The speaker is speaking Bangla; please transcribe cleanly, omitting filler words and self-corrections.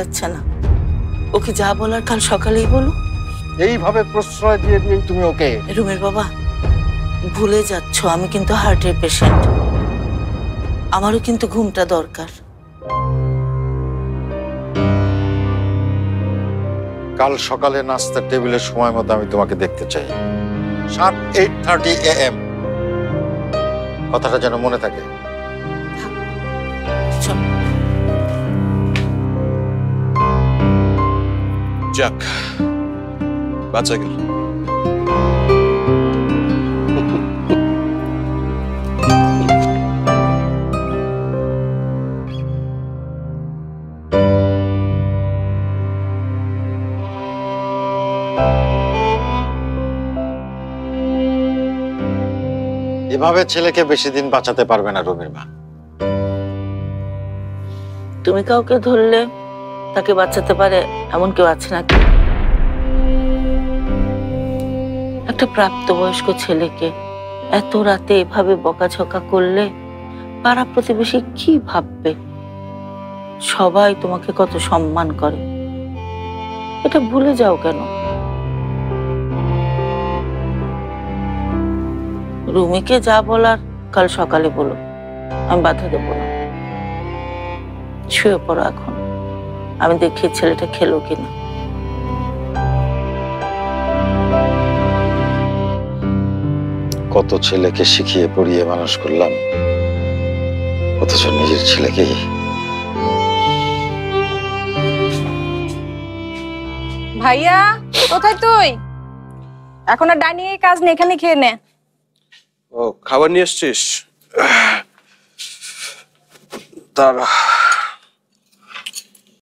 যাচ্ছে না। ওকে যা বলার কাল সকালেই বলো। এইভাবে প্রশ্রয় দিয়ে দিয়ে তুমি ওকে। রুমির বাবা, ভুলে যাচ্ছ আমি কিন্তু হার্টের পেশেন্ট, আমারও কিন্তু ঘুমটা দরকার। কাল সকালে নাস্তার টেবিলের সময় মতো আমি তোমাকে দেখতে চাই, শার্প 8:30 AM। কথাটা যেন মনে থাকে। চল। যাক, বাঁচা গেল। এভাবে ছেলেকে বেশি দিন বাঁচাতে পারবে না রুমির মা। তুমি কাউকে ধরলে তাকে বাঁচাতে পারে এমন কেউ আছে নাকি? একটা প্রাপ্তবয়স্ক ছেলেকে এত রাতে এভাবে বকাঝকা করলে পাড়া প্রতিবেশী কি ভাববে? সবাই তোমাকে কত সম্মান করে, এটা ভুলে যাও কেন? রুমিকে যা বলার কাল সকালে বলো, আমি বাধা দেবো না। শুয়ে পড়ো এখন, আমি দেখি ছেলেটা খেলো কিনা। কত ছেলেকে শিখিয়ে পড়িয়ে মানুষ করলাম, অথচ নিজের ছেলেকেই। ভাইয়া কোথায় তুই? এখন আর ডাইনিং এর কাজ নেই, এখানে খেয়ে নে। ও, খাবার নিয়ে এসছিস? তারা